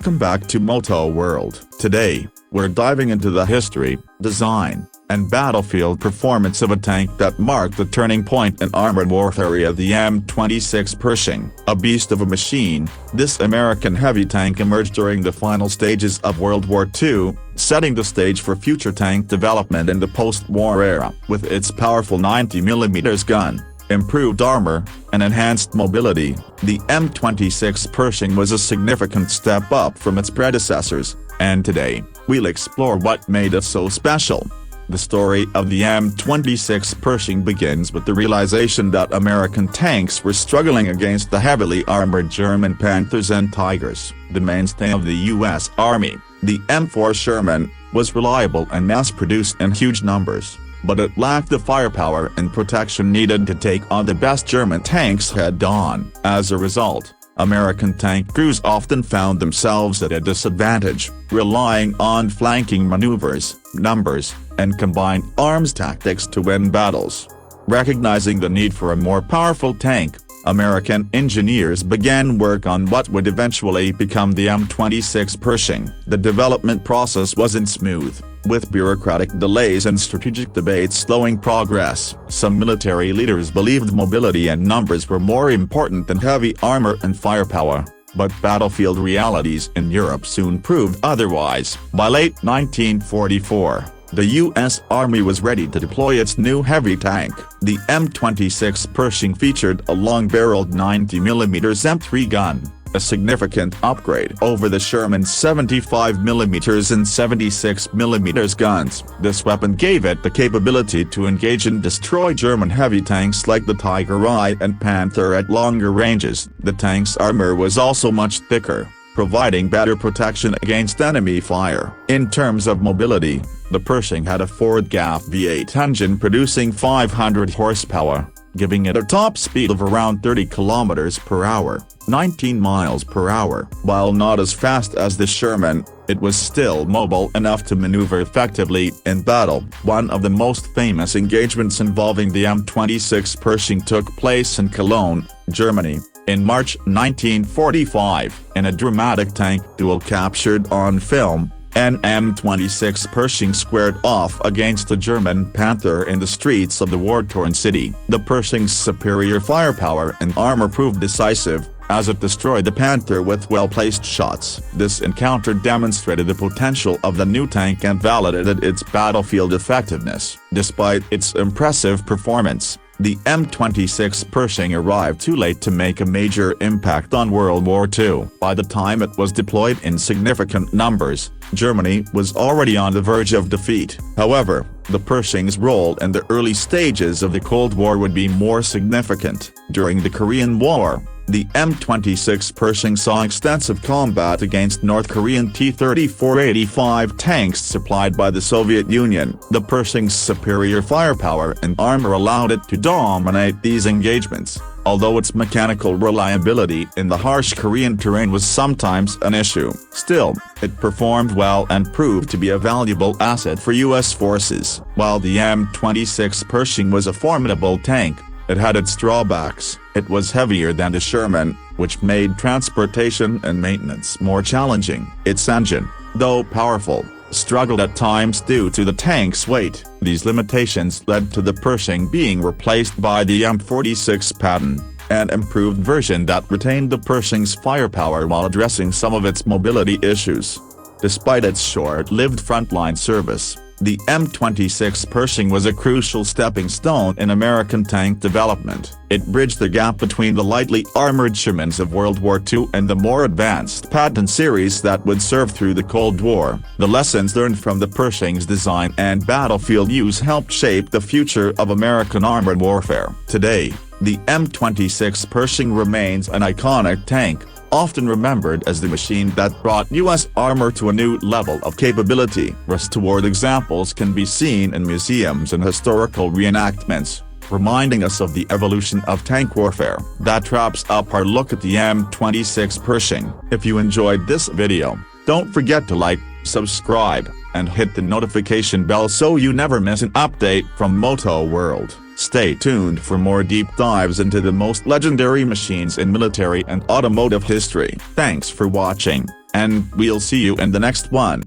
Welcome back to Moto World. Today, we're diving into the history, design, and battlefield performance of a tank that marked the turning point in armored warfare, the M26 Pershing. A beast of a machine, this American heavy tank emerged during the final stages of World War II, setting the stage for future tank development in the post-war era. With its powerful 90mm gun, improved armor, and enhanced mobility, the M26 Pershing was a significant step up from its predecessors, and today, we'll explore what made it so special. The story of the M26 Pershing begins with the realization that American tanks were struggling against the heavily armored German Panthers and Tigers. The mainstay of the U.S. Army, the M4 Sherman, was reliable and mass-produced in huge numbers, but it lacked the firepower and protection needed to take on the best German tanks head-on. As a result, American tank crews often found themselves at a disadvantage, relying on flanking maneuvers, numbers, and combined arms tactics to win battles. Recognizing the need for a more powerful tank, American engineers began work on what would eventually become the M26 Pershing. The development process wasn't smooth, with bureaucratic delays and strategic debates slowing progress. Some military leaders believed mobility and numbers were more important than heavy armor and firepower, but battlefield realities in Europe soon proved otherwise. By late 1944, the U.S. Army was ready to deploy its new heavy tank. The M26 Pershing featured a long-barreled 90mm M3 gun, a significant upgrade over the Sherman's 75mm and 76mm guns. This weapon gave it the capability to engage and destroy German heavy tanks like the Tiger I and Panther at longer ranges. The tank's armor was also much thicker, providing better protection against enemy fire. In terms of mobility, the Pershing had a Ford-GAF V8 engine producing 500 horsepower, giving it a top speed of around 30 km per hour, 19 miles per hour. While not as fast as the Sherman, it was still mobile enough to maneuver effectively in battle. One of the most famous engagements involving the M26 Pershing took place in Cologne, Germany, in March 1945. In a dramatic tank duel captured on film, an M26 Pershing squared off against a German Panther in the streets of the war-torn city. The Pershing's superior firepower and armor proved decisive, as it destroyed the Panther with well-placed shots. This encounter demonstrated the potential of the new tank and validated its battlefield effectiveness. Despite its impressive performance, the M26 Pershing arrived too late to make a major impact on World War II. By the time it was deployed in significant numbers, Germany was already on the verge of defeat. However, the Pershing's role in the early stages of the Cold War would be more significant. During the Korean War, the M26 Pershing saw extensive combat against North Korean T-34-85 tanks supplied by the Soviet Union. The Pershing's superior firepower and armor allowed it to dominate these engagements, although its mechanical reliability in the harsh Korean terrain was sometimes an issue. Still, it performed well and proved to be a valuable asset for U.S. forces. While the M26 Pershing was a formidable tank, it had its drawbacks. It was heavier than the Sherman, which made transportation and maintenance more challenging. Its engine, though powerful, struggled at times due to the tank's weight. These limitations led to the Pershing being replaced by the M46 Patton, an improved version that retained the Pershing's firepower while addressing some of its mobility issues. Despite its short-lived frontline service, the M26 Pershing was a crucial stepping stone in American tank development. It bridged the gap between the lightly armored Shermans of World War II and the more advanced Patton series that would serve through the Cold War. The lessons learned from the Pershing's design and battlefield use helped shape the future of American armored warfare. Today, the M26 Pershing remains an iconic tank, often remembered as the machine that brought U.S. armor to a new level of capability. Restored examples can be seen in museums and historical reenactments, reminding us of the evolution of tank warfare. That wraps up our look at the M26 Pershing. If you enjoyed this video, don't forget to like, subscribe, and hit the notification bell so you never miss an update from Moto World. Stay tuned for more deep dives into the most legendary machines in military and automotive history. Thanks for watching, and we'll see you in the next one.